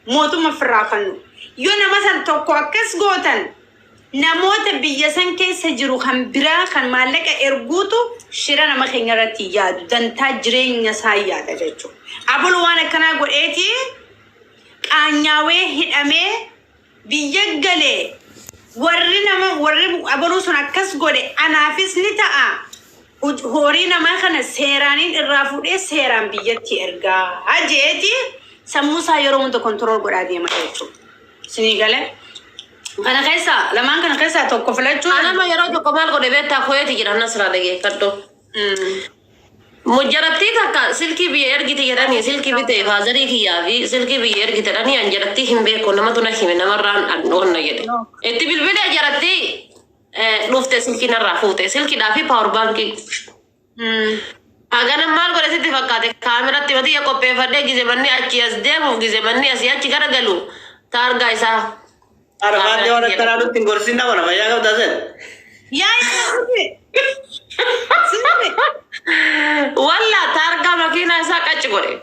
موتو مفرافن يونا مثلا توكو أكس غوتن نموت بيسن كيس جرو خم برا خن مالك إرجوتو شرانا ما خينغرتي يا دن تجرين نسايا تجتو أبلو وانا كنا قول إيتي أنياوي هدامي بيجعله ورّينا ما ورّي أبلو سنا كس قولي أنا فيس نتا هورينا ما خنا سيرانين الرافود سيران بيجتي إرجع أجيتي سموسا يروم تو كنترول قرادي ما تجتو سنيقاله أنا كيسا لما كان كيسا توقفلتشو أنا ما يرى جو كمال قد بيت تأخوي تيجي أنا سرادة كي كتو مجربتي تاكا سلكي بيير كي تيجراني سلكي بيت فازري كي يافي سلكي بيير كي تراني أنجرتي هم بيكون ما تونا هم نمران أنون نجده إتي بالبيت أنجرتي لوفت سلكي نرافوته سلكي دافي باور بانكي أغانم مال قد سيتي فكاتة كاميرا تبتي يا كوبي فدي جزء مني أشياء ديم جزء مني أشياء تيجرا قالو تار جايسا أربعة ديوان الترانو تنقرسينا ولا ما يا دازل يا والله تارجع ماكينة ساكت شغله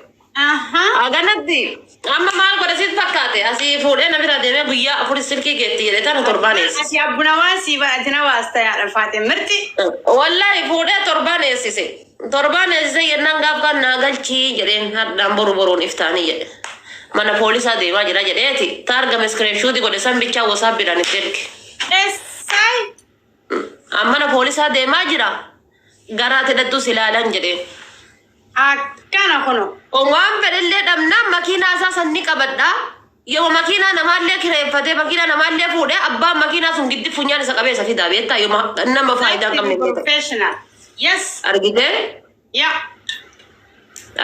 أغانتي أما مال قد سيد فكاتة أسي فوري أنا بيرا ديمه بيا فوري سلكي جتي ده تانو تربانيس أسي أبونا واسي وأتنا واسطة يا رفاتة مرتي والله فوري تربانيس سي تربانيس زي النعاب كان ناقل شيء جرين هاد نمبر برون إفتانية mana polisi ada yang aja jadi targa screenshot di kode sambil cawo sabi dan itu say mana polisi ada yang aja gara tidak tuh silalan jadi akan aku no orang perlu damna makina asasan ni kabada ya makina nama dia kira pada makina nama dia fude abba makina sungguh di punya nisa kabe safi dah beta yo nama faedah kami professional yes argide ya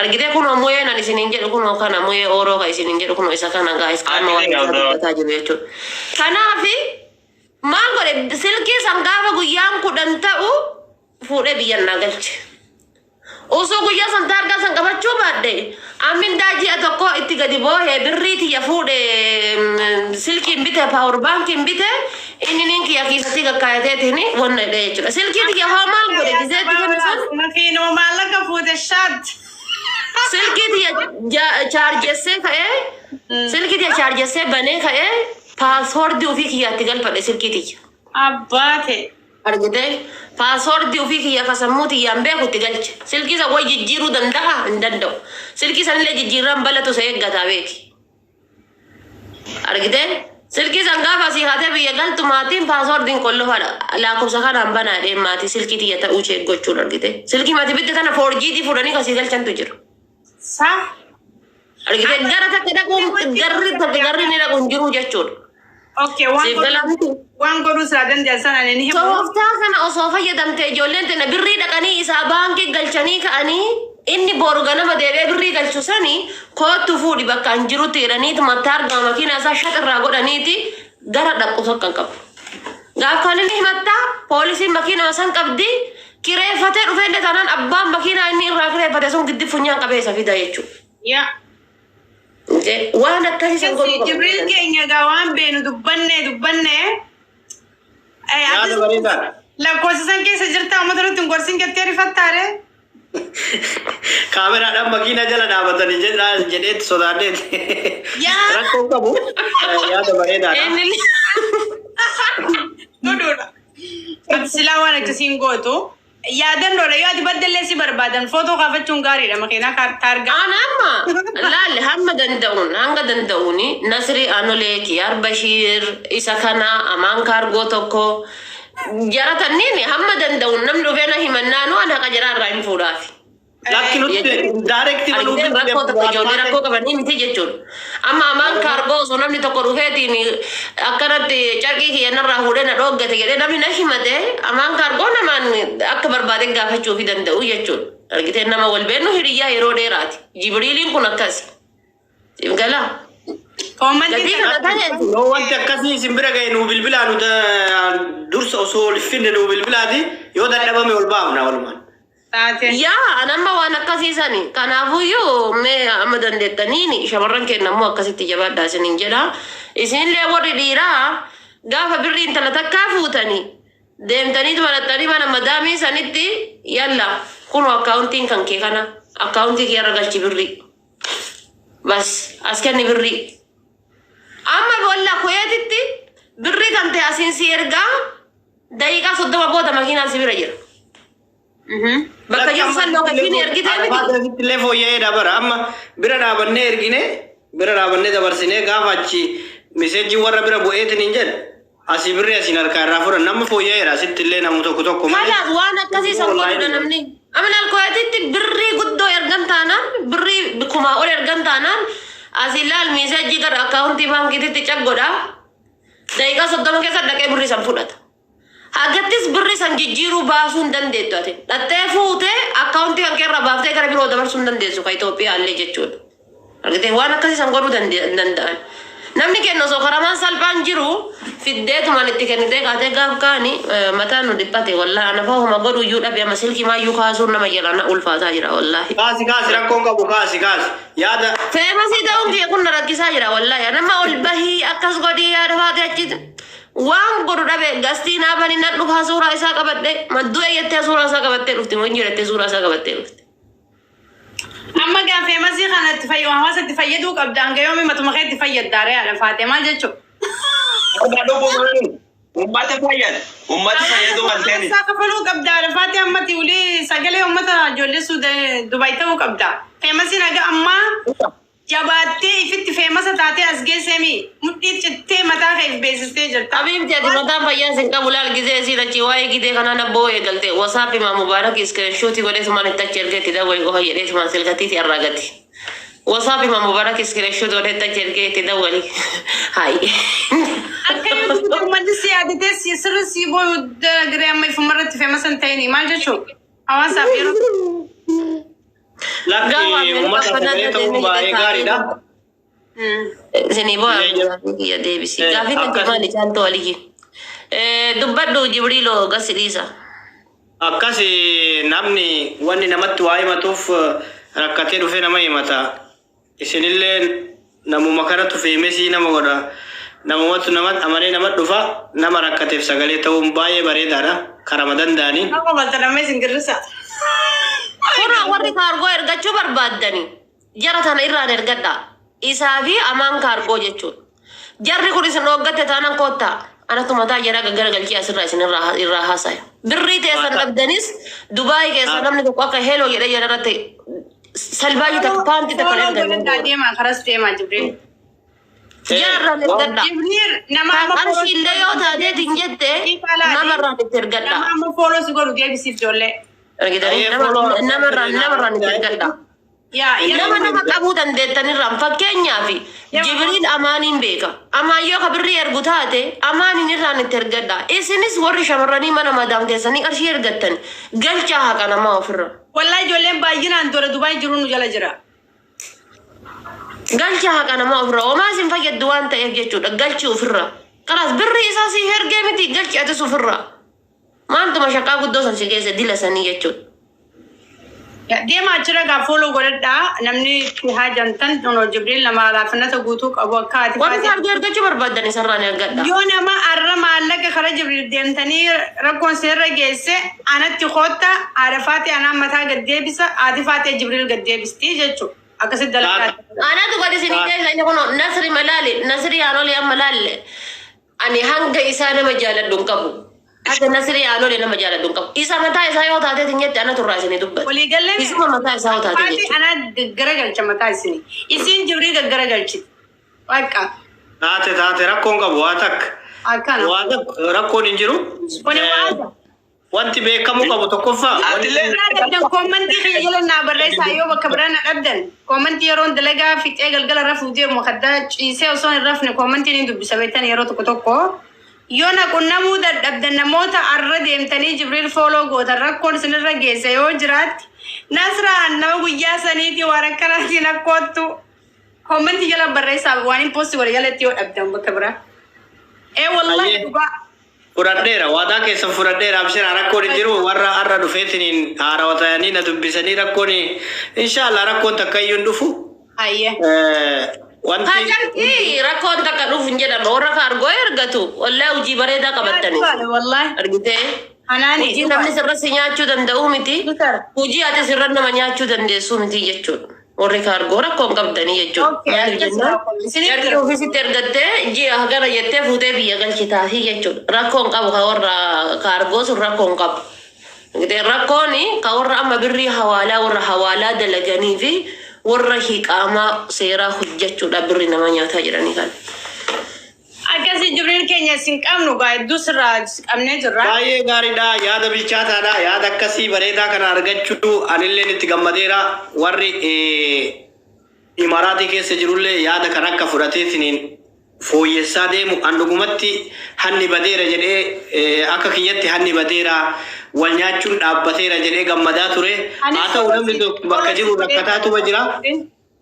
argide kuno moye na disiningge kuno kana moye oro ka isiningge kuno isakana guys kama wata taje becho kana fi mangore silki sangaba guyam kudanta u fude biyan nagalche oso guyya santarga sangaba chobade amin daji atoko itiga di bohe birriti ya fude silki mbite power bank mbite ini ninki ya kisati ga kayate tini wonna decho silki tiga hamal gore gizeti kemesan makino malaka fude shad सिल्की दिया charges से खाए सिल्की दिया charges से बने खाए पासवर्ड दियो किया तिगल पड़े सिल्की दिया अब बात है अर्गते पासवर्ड दियो किया कसमू दिया अंबे को तिगल सिल्की सा वही जिजीरू दंडा दंडो सिल्की सा ले जिजीरम बले तो से एक गदावे की अर्गते सिल्की संगा पासी खाते भी ये गल तुम्हारी पासवर्ड दिन कोल्लो वाला लाखों सखा नंबर ना रे माती सिल्की दिया था ऊँचे गोचूर अर्गते सिल्की माती भी देखा ना 4G दी फुड़नी का सिगल चंद तुझरो sah argite gara ta kada ko garri ni la kunjuru jachur okay wan goru sadan jasana ne ni so ta kana o sofa yadam te jolente na birri da kani isa banki galchani ka ani inni borgana ma debe birri galchusani ko tu fudi bakka anjiru tirani to matar ga makina sa shatar ra godani ti gara da ko sokkan kap ga kani ni matta polisi makina masan kabdi kire fater ufende tanan abba makina inni rakre fate son giddi funya kabesa fida yechu ya je wana kasi sango jibril kenya ga wan benu dubbanne ay yaada barida la cosa san ke sajirta amadro tum gorsin ke teri fattare kamera da makina jala da batani jede sodade ya rakko kabu yaada barida Nodora absila wana kasin goto yadan dole ya dibaddal si barbadan foto ka fatungari da makina ka targa anama la le hamma dandaun hanga dandauni nasri anole ki yar bashir isakana aman kargo tokko jarata nini hamma dandaun namdo bena himannano ana ka jarar raim fudafi lakini direct rakko to jodi rakko ka bani miti jechur amma aman kargo so namni to korufeti ni akarati charki ki enarra hude na doggate gede namni nahimate aman kargo na man akbar bade gafachu fi dandau jechur argite nama walbenu hiriya erode rati jibrilin kunakas imgala komandi no wanta kasi simbira gay no bilbilanu da dursa usul finne no bilbiladi yoda dabame walbaamna walman ya anamba wana kasisani kanafu yo me amadan detanini shamarran kenna mo akasiti jabada sinin jeda isin le wori dira gafa birrin talata kafutani dem tani tani mana madami sanitti yalla kuno accounting kan ke kana accounting ya ragal birri bas askani birri amma bolla koyatitti birri tante asin si erga daqiiqaa 30 booda makiinaan si bira jira. Bakka jiru san lookasiin ergitee miti. Illee fooyya'ee dabara amma bira dhaabannee ergine bira dhaabannee dabarsinee gaafa achi miseejii warra bira bu'eetiin hin jedhe asii birri asiin harkaa irraa furan nama fooyya'eera asitti illee namu tokko tokko Kalaas waan akkasii san godhudha namni. Amin alkoyatitti birrii guddoo ergan taanaan birrii kumaa ol ergan taanaan asii laal miseejii gara akkaawuntii baankiititti caggodha. Daqiiqaa 30 keessa dhaqee birrii san fudhata. Hagattis birri san jijjiiruu baasuu hin dandeettu ati. Dhattee fuutee akkaawuntii kan keerraa baaftee gara biroo dabarsuu hin dandeessu kan Itoophiyaa illee jechuudha. Argitee waan akkasii san godhuu danda'an. Namni kennu osoo karamaan salphaan jiru fiddeetumaan itti kennitee qaatee gaaf kaani mataan nu dhiphate wallaahi ana fa'uma godhu iyyuu dhabe amma silkii maayyuu kaasuun nama jalaa ulfaataa jira wallaahi. Kaasi rakkoon qabu kaasi yaada. Feemasii ta'uun kee kun na rakkisaa jira wallaahi nama ol bahii akkas godhii yaada faatee achitti. Waan godhu dhabe gastii naabanii nan dhufaa suuraa isaa qabadhe madduu eeyyattee suuraa isaa qabattee dhufti moo injirattee suuraa isaa qabattee dhufti. Amma gaafee masii kanatti fayyadu hawaasa itti fayyaduu qabdaan gayoomii matuma kee itti fayyaddaaree haala faatee maal jechuudha. Ummata fayyadu malteeni. Isaa kafaluu qabdaa haala faatee ammatti ulii sagalee uummata ijoollee Dubaay ta'uu qabdaa. Feemasiin haga ammaa jabaattee ifitti feemasa taatee as geesseemi mudhii cittee mataa kee beeksistee jirta. Abiib jeeti mataan fayyaa sin qabu laal gizee isii lachi waa'ee gidee kanaan abboo eegalte wasaappi maa mubaarak iskirinshuutii godheetumaan itti achi ergeetti dawwali qofa jedheetumaan silkatiiti irraa gati. Wasaappi maa mubaarak iskirinshuutii godheetti achi ergeetti dawwali. Hayi. Akka yoo uummanni si yaadatee sirri si booyu garee amma ifumarratti feemasa hin ta'ini maal jechuudha. Hawaasaaf yeroo. Lakki uummata sagalee ta'uu baay'ee gaariidha. Isinii boo'aa deebisi. Gaafii kan maali caaltoo waliyyi. Dubbadhu Jibriiloo gasi dhiisa. Akkasi namni wanni namatti waa himatuuf rakkatee dhufee nama himata. Isinillee namuma kanatu feemesii nama godha. Namumatu namatti amanee namatti dhufa nama rakkateef sagalee ta'uun baay'ee bareedaadha. Karama danda'anii. Akka baltalamee singirrisa. Kun warri kaargoo ergachuu barbaaddani. Jara tana irraan ergadha. Isaa fi amaan kaargoo jechuudha. Jarri kun isin dhoggatte taanaan koottaa. Anatu mataa jara gaggaragalchii asirraa isin irraa haasaya. Birrii teessan dhabdanis Dubaay keessa namni tokko akka heeloo jedhee jedharratti salbaayii takka paantii takka ergan. Deemaa karas deemaa Jibriil. Jarraan ergadha. Jibriil nama Qarshii illee yoo taateetiin jette namarraan itti ergadha. nama amma fooloo si godhu deebisiif ijoollee. Argitanii namarraan itti ergadha. Nama qabuu dandeettanirraan fakkeenyaaf Jibriil amaaniin beeka. Amaan yoo kabirrii ergu taate amaaniin irraan itti ergadha. Isinis warri shamarranii mana madaam keessanii qarshii ergattan galchaa haqa namaa ofirra. Wallahi ijoolleen baay'inaan dura Dubaay jiru nu jala jira. Galchaa haqa namaa ofirra. Homaa isin fayyaddu waan ta'eef jechuudha. Galchi ofirra. Kanaas birrii isaa si hergee miti galchi atis ofirra. Maaltuma shaqaa guddoo san si keessa dila sanii jechuudha. Deemaa jira gaa fooloo godhadhaa namni haa jantan Dono Jibriil nama laafannata guutuu qabu akka ati Wanti argee argachuu barbaadan isarraan ergadha. yoo nama arra maallaqa kara Jibriil deemtanii rakkoon seerra geesse anatti koota haadha faatee anaan mataa gad deebisa haati faatee Jibriil gad deebisti jechuudha. Akkasitti dalagaa. Anatu gadi isin keessa inni kun nasri malaali nasri yaanoli amma laalle ani hanga isaa nama jaaladhu hin qabu. Akka nasri yaanoli nama jaaladhu hin qabu. Isa mataa isaa yoo taatee tinjetti ana turraa isinii dubbatu. Walii gallee Isuma mataa isaa yoo taatee faatee jechuudha. anaa garagalcha mataa isinii isiin Jibriil gaggaragalchiti. Waaqa Taate rakkoon qabu waa takka. akkana. Waa takka rakkoon hin jiru. Kuni waata. Wanti beekamuu qabu tokkoffaa. Dabdan komantii xiyyeela naa barreessaa yoo bakka biraan dhabdan komantii yeroon dalagaa fixee galgala rafuu deemu kaddaa ciisee osoo hin rafne komantiin hin dubbisa beektan yeroo tokko yoo na qunnamuu dadhabdan namoota arra deemtanii Jibriil fooloo gootan rakkoon isinirra geesse yoo jiraatti Nasraan nama guyyaa saniitii waan akkanaatiin akkoottu komantii jala barreessaa waan hin poosti walii jalatti yoo dhabdan bakka biraa. Wallahi dhugaa. Furadheera waadaa keessa furadheera abshira rakkoon hin jiru warra arra dhufeetiniin haarawaa ta'anii na dubbisanii rakkoon inshallah rakkoon takka iyyuu hin dhufu. Ayyee. Wanti Hajarti rakkoon takka dhufu hin jedhamu warra kaargoo ergatu wallahi hojii bareedaa qabattani. Wallahi. Argitee Anaani. hojii namni sirra si nyaachuu danda'u miti hojii ati sirra nama nyaachuu dandeessu miti jechuudha. warri kaargoo rakkoon qabdanii jechuudha. Maaliif jennaan erga ofiisitti ergattee ji'a hagana jettee fuutee biyya galchitaafi jechuudha. Rakkoon qabu ka warra kaargoo sun rakkoon qabu. Rakkooni ka warra amma birrii warra hawaalaa dalaganii fi warra hiqaamaa seeraa hojjechuudha birrii nama nyaataa jedhanii kan. Akkasii Jibriil keenya isin qabnu hedduu sirraa qabnee jirra. Baay'ee gaariidha. Yaada bilchaataadha. Yaada akkasii bareedaa kana argachuu anillee itti gammadeera. Warri Imaraatii keessa jirullee yaada kan akka fudhateetiin fooyyessaa deemu an dhugumatti hanni badeera jedhee akka kiyyatti hanni badeera wal nyaachuun dhaabbateera jedhee gammadaa ture. Haa ta'u namni bakka jiru rakkataatuma jira.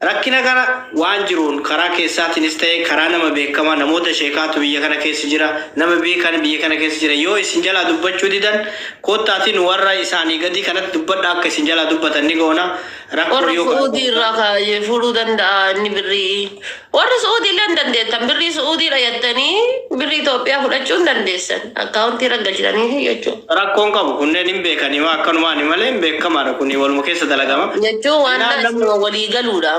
Rakkina kana waan jiruun karaa keessaatiinis ta'e karaa nama beekamaa namoota sheekaatu biyya kana keessa jira nama beekan biyya kana keessa jira yoo isin jalaa dubbachuu didan koottaatiin warra isaanii gadi kanatti dubbadha akka isin jalaa dubbatan ni goona warra Suudii irraa kaayee fuudhuu danda'a inni birrii warra Suudii illee dandeettan birrii Suudii dhayattanii birrii Itoophiyaa fudhachuu hin dandeessan akkaawuntii raggalchitanii jechuudha. Rakkoon qabu kunneen hin beekanii waa akkanumaan malee hin beekamaadha kuni waluma keessa dalagama. Jechuun waan walii galuudha.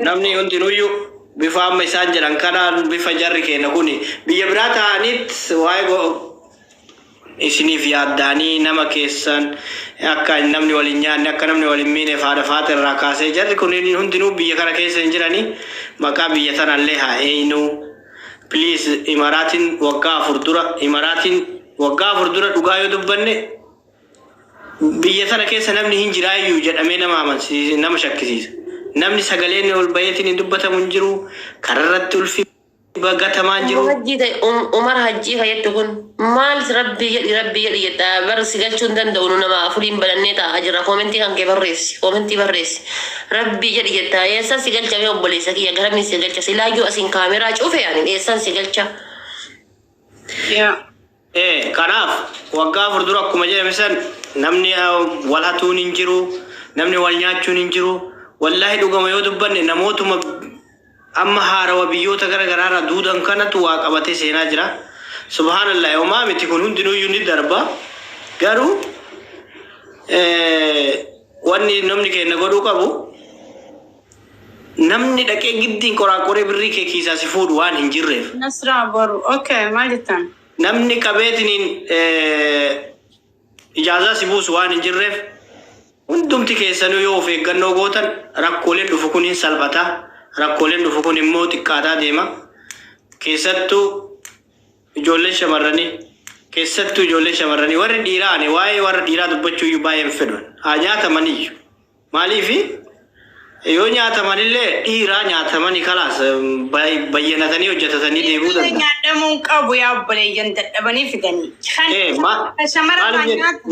Namni hundinuyyuu bifa amma isaan jedhan kanaan bifa jarri keenya kuni biyya biraa ta'aniit waa'ee isiniif yaaddanii nama keessan akka namni waliin nyaanne akka namni waliin miine faada faata irraa kaasee jarri kun hundinuu biyya kana keessa hin jiranii maqaa biyya tanallee haa eeyinu please Imaraatiin waggaa 4 dura dhugaa yoo dubbanne biyya tana keessa namni hin jiraayyuu jedhamee nama amansiisa nama shakkisiisa namni sagaleen ol bayeetiin hin dubbatamu hin jiru kararratti ulfi bagatamaa hin jiru. Umar hajjii fayyaddu kun maal rabbi jedhi jedha bar si galchuu hin danda'u nama afuriin balannee taa'aa jira koomentii kan kee barreessi rabbi jedhi jedha eessan si galchamee obboleessa kiyya garamiin si galcha silaayyuu asiin kaameraa cufe yaani eessan si galcha. Kanaaf waggaa 4 dura akkuma jedhame san namni wal hatuun hin jiru namni wal nyaachuun hin jiru wallahi dhugama yoo dubbanne namootuma amma haarawa biyyoota garagaraarraa duudan kanatu waa qabatee seenaa jira subhaanallah yoomaa miti kun hundinuyyuu ni darba garuu wanni namni keenya godhuu qabu namni dhaqee giddiin qoraaqoree birrii kee kiisaa si fuudhu waan hin jirreef. Nasraa boru okay maal jettan? Namni qabeetiniin ijaazaa si buusu waan hin jirreef hundumti keessanuu yoo of eeggannoo gootan rakkooleen dhufu kun hin salphata rakkooleen dhufu kun immoo xiqqaataa deema keessattuu ijoolleen shamarranii warri dhiiraani waa'ee warra dhiiraa dubbachuu iyyuu baay'een fedhan haa nyaatamaniyyuu maaliifi yoo nyaatamanillee dhiiraa nyaatamanii kalaas bayyanatanii hojjetatanii deebuu danda'a. Nyaatamuun qabu yaa obboleeyyan dadhabanii fidanii.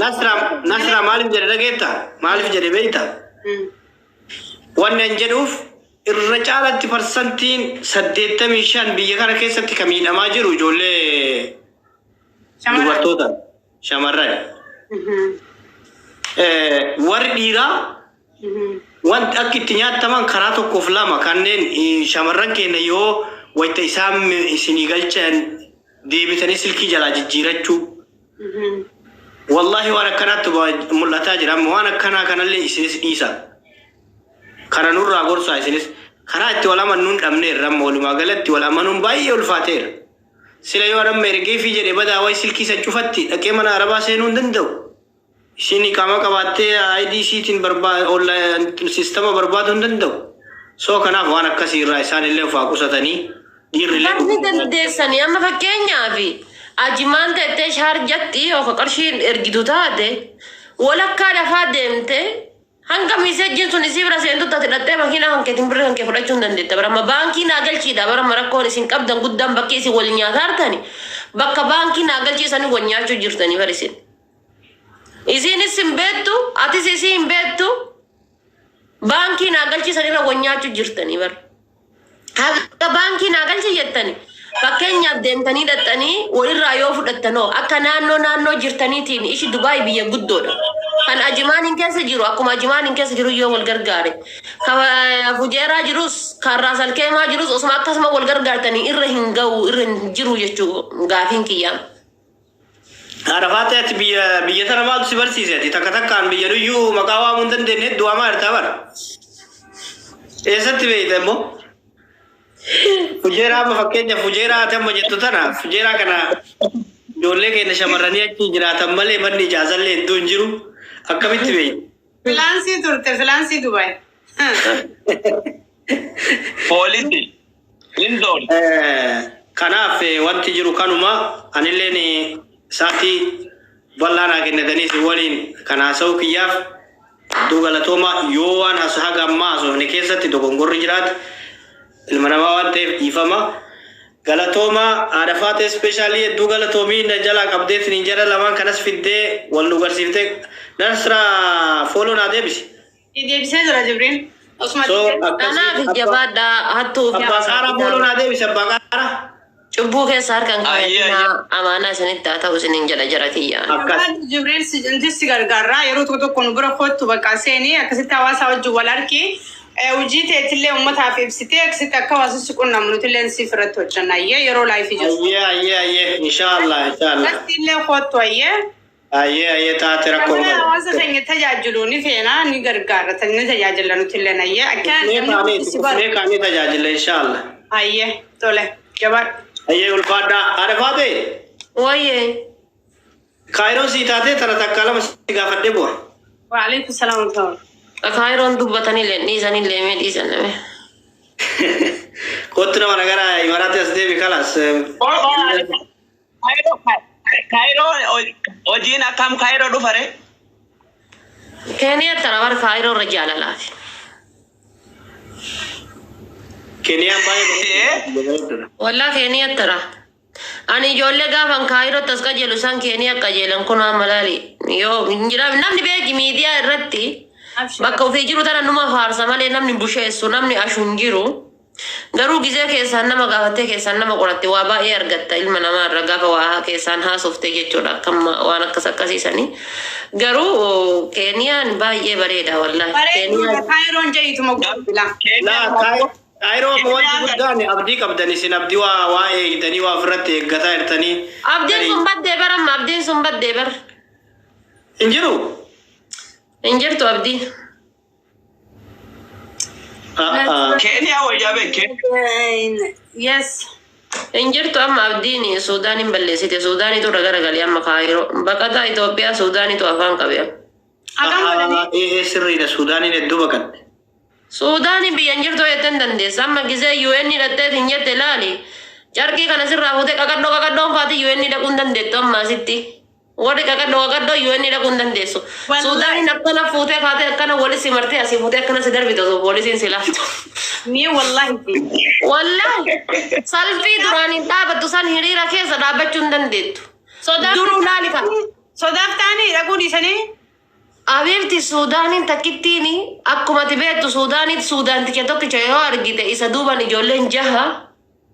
Nasraa maaliif jedhe dhageetta? Maaliif jedhe beekta? Wanni an jedhuuf irra caalatti parsantiin 85 biyya kana keessatti kan miidhamaa jiru ijoollee dubartoota shamarran. Warri dhiiraa wanti akka itti nyaataman karaa tokkoof lama kanneen shamarran keenya yoo wayita isaan isinii galchan deebitanii silkii jalaa jijjiirachuu wallahi waan akkanaatti mul'ataa jira waan akkanaa kanallee isinis dhiisa kana nurraa gorsaa isinis karaa itti wal amanuun dhabneerra walumaa galatti wal amanuun baay'ee ulfaateera sila yoo amma ergeefii jedhe badaa wayi silkii isa cufatti dhaqee mana arabaa seenuu hin danda'u. Sini kama kabatte IDC-tiin sistema barbaadu hin danda'u. So kanaaf waan akkasii irraa isaan illee ufaa qusatanii dhiirrillee. Namni dandeessanii amma fakkeenyaaf ajimaan ta'ettee shaarjatti yookaan qarshiin ergitu taate walakkaa lafaa deemte hanga miisejjiin sun isii bira seentu taate hidhattee makiinaa hankeetiin birrii hankee fudhachuu hin dandeetta. Baramma baankii naa galchiidha baramma rakkoon isin qabdan guddaan bakki isin wal nyaataa artani bakka baankii naa galchiisanii wal nyaachuu jirtanii barisin. Isinis hin beektu, atis isii hin beektu. Baankii naa galchiisanirra wanyyaachuu jirtanii bara. Akka baankii naa galchi jettani. Fakkeenyaaf deemtanii dhattanii walirraa yoo fudhattanoo akka naannoo jirtaniitiin ishi Dubaay biyya guddoodha. Kan ajimaan keessa jiru akkuma ajimaan keessa jiru yoo wal gargaare. Kan fujeeraa jirus kan raasalkeemaa jirus osuma akkasuma wal gargaartanii irra hin ga'u irra hin jiru jechuu gaafiin kiyyaa. Arafaati biyya tana maaltu si barsiisati takka takkaan biyya nuyyuu maqaa waamuu hin dandeenye du'amaa hirtaa bara. Eessatti beeyta immoo? Fujeeraa amma fakkeenyaaf fujeeraa ati amma jettu tana fujeeraa kana ijoollee keenya shamarranii achi jiraatan malee manni ijaazallee iddoo hin jiru akkamitti beeyta? Filaansii turte filaansii Dubaay. Poolisi. Indoor. Kanaaf wanti jiru kanuma anilleen saatii bal'aanaa kennatanii si waliin kan haasa'u kiyyaaf iddoo galatooma yoo waan haga ammaa haasofne keessatti dogongorri jiraate ilma namaa waan ta'eef dhiifama. Galatooma Arafaati ispeeshaalii iddoo galatoomii na jalaa qabdeetiin hin jala lamaan kanas fiddee wal nu garsiiftee Nasraa fooloo naa deebisi. Deebisee jira Jibriin. Kanaaf jabaadhaa hattuu fi Abbaa Qaaraa fooloo naa deebisi Abbaa Qaaraa. cubbuu keessa harkaan qabatina amaanaa isinitti haa ta'u isinin jala jara kiyyaa. Jibriil si gargaaraa yeroo tokko tokko nu bira kottu bakka seenii akkasitti hawaasa wajjin wal argii hojii ta'etillee uummataaf ibsitee akkasitti akka hawaasa si qunnamnu nutillee siif irratti hojjanna yeroo laayifii jiru. Ayyee inshaallah. Illee kottu Ayyee taate rakkoo hin qabu. Hawaasa keenya tajaajilu ni feena ni gargaara ni tajaajila nutillee Mee kaanii tajaajila inshaallah. Ayyee tole jabaadha. Ayyee ulfaadhaa. Arafaate. Wayyee. Kaayiroo sii taatee tana takka lama si gaafadhee bu'a. Waalaikum salaam wa rahmatullahi. Kaayiroon dubbatanii dhiisanillee mee dhiisaname. Kottu nama nagara Imaraati as deebi kalas. Kaayiroo hojiin akkam Kaayiroo dhufare? Keeniyaa tana bar Kaayiroo irra jaalalaafi. Keniyaan baay'ee. Wallaa Keeniyaa tara. Ani ijoollee gaafan Kaayiroo tas qajeelu isaan Keeniyaa qajeelan kun amalaali. Yoo namni beeki miidiyaa irratti bakka ofii jiru tana numa faarsa malee namni busheessu namni ashuun jiru. Garuu gizee keessaan nama gaafattee keessaan nama qoratte waa baay'ee argatta ilma namaa irra gaafa waa keessaan haasoftee jechuudha akkama waan akkas akkasiisanii. Garuu Keeniyaan baay'ee bareeda wallaahi. Bareedu Kaayiroon jahiituma guddaa. Kaayiroo wanti guddaan abdii qabdan isin abdii waa eegdanii waa ofirratti eeggataa jirtanii. Abdiin sun baddee baramma abdiin sun baddee bar. Hin jiru. Hin jirtu abdiin. Keenyaa wayyaa beekee. Yes. Hin jirtu amma abdiin Suudaaniin balleessite Suudaaniitu garagalee amma Kaayiroo baqataa Itoophiyaa Suudaaniitu afaan qabee. Sirriidha Suudaaniin hedduu baqatte. Suudaaniin biyyan jirtu jettee dandeessa amma gizee UN hidhattee hin jette laali. Jarkii kana sirraa fuutee qaqaddoon faati UN dhaquu hin dandeettu amma asitti. Warri qaqaddoo UN dhaquu hin dandeessu. Suudaaniin akkana fuutee faatee akkana walis simartee asii fuutee akkana si darbitu osoo poolisiin si laaftu. Ni wallahi. Wallahi salfii duraaniin dhaabattu san hiriira keessa dhaabbachuu hin dandeettu. Duruu laali kan. Sodaaf ta'anii dhaquu dhiisanii. Abeebti Suudaaniin takkittiin akkuma beektu Suudaanticha tokkicha yoo argite isa duuban ijoolleen jaha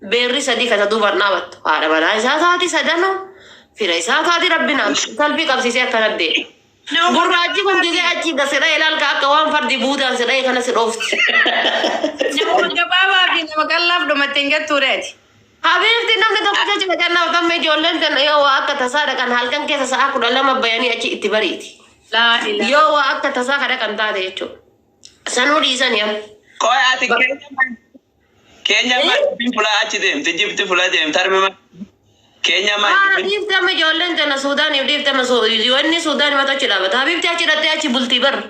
beerri sadii kasa duuban dhaabattu. Haadha manaa isaa taati sadanoo fira isaa taati rabbinaaf salphii qabsiisee akkana deema. Gurraachi kun gisee achi gasirra ilaalka akka waan fardi buudaan sirree kana si dhoofti. Nama gabaabaa fi nama qallaaf dhumatte hin gattuureeti. Abeebti namni tokkicha jira kennaaf tamme ijoolleen kan yoo akka tasaa dhaqan halkan keessa sa'a 12 bayanii achi itti bariiti. Yoo waa akka tasaa kada kan taate jechuudha. Sanuu dhiisanii amma. Koi ati Keenyaa maal fulaa achi deemte jibti fulaa deemte harmema Keenyaa maal. Dhiifte amma ijoolleen tana Suudaaniif dhiifte amma wanni Suudaanii mata achi dhaabata. Habiibti achi dhattee achi bultii barra.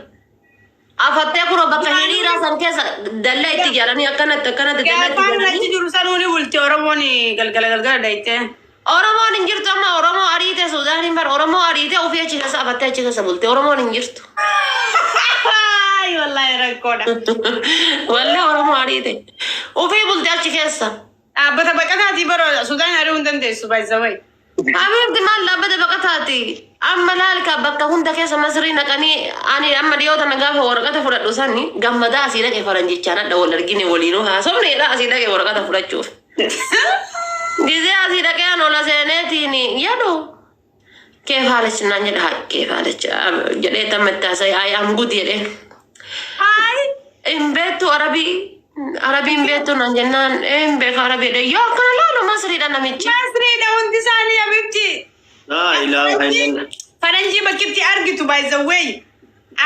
Afattee kunoo bakka hiriiraa san keessa dallaa itti ijaaranii akkanatti dallaa itti ijaaranii. Achi jiru sanuuni bultii Oromoon galgala dayte. Oromoon hin jirtu amma Oromoo ariite Suudaaniin bar Oromoo ariite ofii achi keessa afattee achi keessa bulte Oromoon hin jirtu. Wallahi rakkoodha. Wallahi Oromoo ariite ofii bulte achi keessa. Dhaabbata baqataati bara Suudaan ari'uu hin dandeessu baay'isawai. Habiibti maal dhaabbata baqataati? Amma laalka bakka hunda keessa Masrii naqanii ani amma dhiyoota na gaafa waraqata fudhadhu sanni gammadaa asii dhaqee faranjichaan adda wal argine waliinuu haasofneedha asii dhaqee waraqata fudhachuuf. Gizee asii dhaqee anola seeneetiin yaadu keef haalichi naan jedha haa keef haalichi jedhee tammatti haasa'e am good jedheen. Hin beektu Arabiin beektu naan jennaan hin beeku Arabiidha yoo akkana laalu Masriidha namichi. Masriidha hundi isaanii abibti. لا إله إلا الله. faranjii bakkitti argitu by the way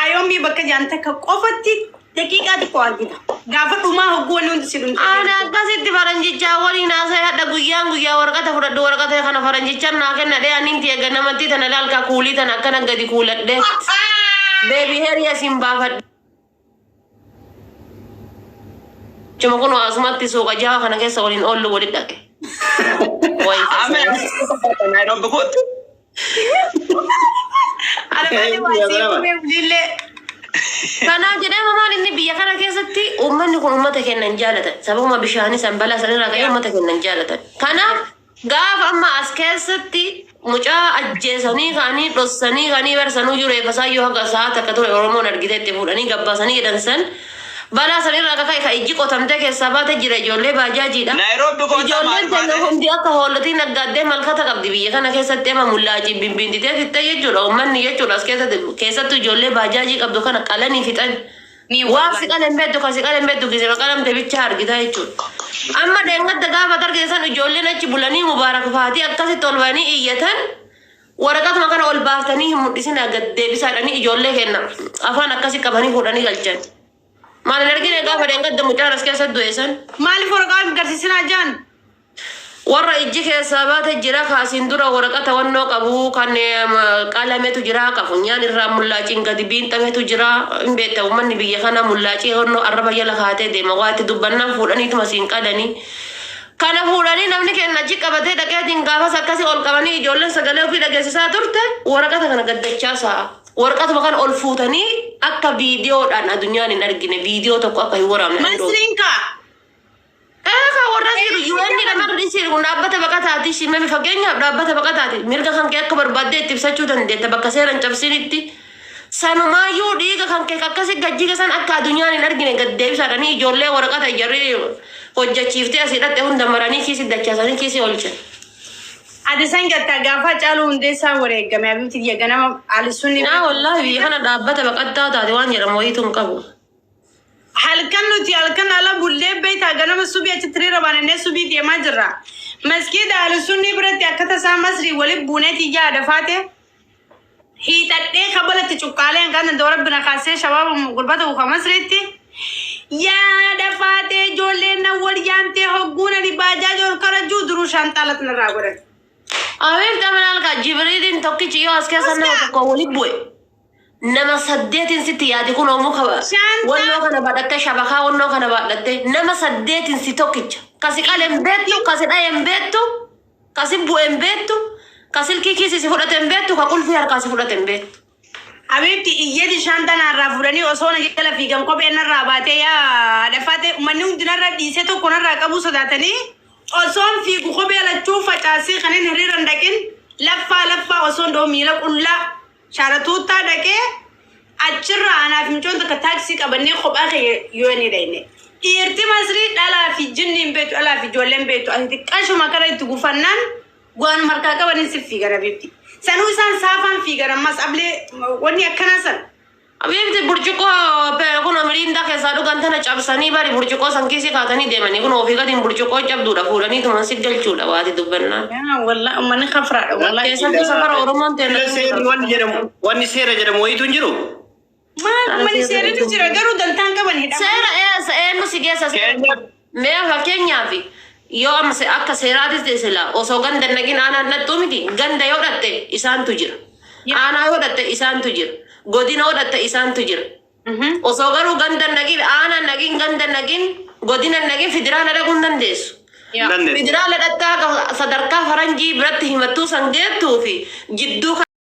ayoomii bakka jaanta ka qofatti daqiiqaa xiqqoo argita gaafa dhumaa hogguu wanni hundi si dhumte Ana akkasitti faranjichaa waliin haasa'e hadha guyyaa waraqata fudhadhu waraqata kana faranjichaan naa kenna dhee anin tiya ganamatti tana laalkaa kuulii tana akkana gadi kuuladhe beebii heriya sin baafadhe. Cuma kun asumatti suuqa jaha kana keessa waliin oollu waliin dhaqe. Amen. Nairobi kut. albaani waan siifamee bilillee Kanaaf jedhee mamaan inni biyya kana keessatti uummanni kun uummata kennan jaalatan. Sababuma bishaanii san balaa sanirraa ka'ee uummata kennan jaalatan. Kanaaf gaafa amma as keessatti mucaa ajjeesanii ka'anii dhossanii ka'anii barsanuu jiru eebbasaa yoo haga sa'aat akka ture Oromoon argiteetti fuudhanii gabbaasanii jedhan san balaa sanirraa akka ka'e ka ijji qotamtee keessaa baate jira ijoollee baajaajiidha. Nairobi kut. Ijoolleen teenya hundi akka hoolotii naggaaddee malkata qabdi biyya kana keessatti ama mullaajii bimbinditee fittee jechuudha uummanni jechuudha as keessattuu ijoollee baajaajii qabdu kana qalanii fixan. Waan si qalan beeddu kan si qalan beeddu gisee qalamte bicha argita jechuudha. Amma deengadda gaafa targeessan ijoolleen achi bulanii mubaarak faatii akkasitti ol ba'anii iyyatan waraqatuma kana ol baaftanii hin mul'isina gad deebisaadhanii ijoollee kenna afaan akkasii qabanii fuudhanii galchan. Maal argine gaafa deengadda mucaan as keessatti du'eessan. maaliif waraqaa garsiisinaa jaan Warra ijji keessaa baate jira kaasiin dura waraqata wannoo qabu kan qalametu jira kafunyaan irraa mullaaciin gadi biinxametu jira hin beekta uummanni biyya kana mullaacii wannoo arraba jala kaatee deema waatti dubbannaan fuudhaniituma siin qalanii. Kana fuudhanii namni kenna achi qabatee dhaqeetiin gaafas akkasii ol qabanii ijoolleen sagalee ofii dhageessisaa turte waraqata kana gaddachaa sa'a. Waraqatuma kana ol fuutanii akka viidiyoodhaan addunyaan hin argine viidiyoo tokko akka hin waraabne. masriinka Ka warra jiru UN nama risiir kun dhaabbata baqataati shimame fakkeenyaaf dhaabbata baqataati mirga kan kee akka barbaadde itti ibsachuu dandeetta bakka seeran cabsinitti sanumaayyuu dhiiga kan kee akkasi gajjiga san akka addunyaan hin argine gad deebisaadhanii ijoollee waraqata jarri hojjechiiftee asii dhatte hunda maranii kiisi dachaasanii kiisi oolchan. ati san gatta gaafa caaluu hundeessaa wareegame abimti diya ganama alisuunni Naa wallaahi biyya kana dhaabbata baqattaa taate waan jedhamu wayiitu hin qabu. halkan nuti halkan ala bullee beeytaa ganama subii achi tiriira baanannee subii deemaa jirra maskiida alisuunni biratti akka tasaa masrii waliin buuneeti yaada faate hiixadhee kabalatti cuqqaalee hanqaan danda'u rabbina kaasee shabaaba gurbata uka masriitti yaada faate ijoolleen na wal yaamtee hogguuna ni baajaaji ol karajuu duruu shaantaalat narraa godhan. Abeef tamanal ka Jibriilin tokkichi yoo as keessa nama tokko waliin bu'e. Nama saddeetin sitti yaadi kun oomu qaba. Wannoo kana badhatte shabakaa wannoo kana badhatte nama saddeetin si tokkicha. Kasi qaleen beektu, kasi dhayeen beektu, kasi bu'een beektu, kasi ilkiikisi si fudhateen beektu, ka qulfii harkaa si fudhateen beektu. Habibti iyyati shanta narraa fuudhanii osoo na jala fiigan kophee narraa baatee yaa dhafaate uummanni hundi narraa dhiisee tokko narraa qabu sodaatanii osoon fiigu kophee lachuu facaasee kanneen hiriiran dhaqin laffaa osoon doo miila qullaa shaaratuuttaa dhaqee achirraa anaaf micoon takka taaksii qabannee kophaa kee yoo ni dhayne. Dhiirti masrii dhalaa fi jinni hin beektu dhalaa fi ijoolleen beektu ati xiqqaashuma kana itti gufannaan waan markaa qabaniin si fiigan Habibti. Sanuu isaan saafaan fiigan ammas ablee wanni akkanaa san. Abeefti burcuqqoo kun mirindaa keessaa dhugan tana cabsanii bari burcuqqoo san kiisii kaatanii deemanii kun ofii gatiin burcuqqoo cabduudha fuudhanii tuman si galchuudha waati dubbannaan. Wallah uummanni kafraadha wallah. Keessatti safara Oromoon ta'e wanni seera jedhamu wayitu hin jiru. Maal uummanni seeratu jira garuu dantaan qaban hidhama. seera eenyu si geessa mee fakkeenyaaf yoo amma akka seeraatis sila osoo ganda nagin aanaa nattuu miti ganda yoo dhatte isaantu jira. Aanaa yoo dhatte isaantu jira. Godina yoo dhatte isaantu jira. Osoo garuu ganda nagin aanaa nagin ganda nagin godina nagin federaala dhaquun dandeessu. Federaala dhattaa sadarkaa faranjii biratti himattuu san geettuu fi jidduu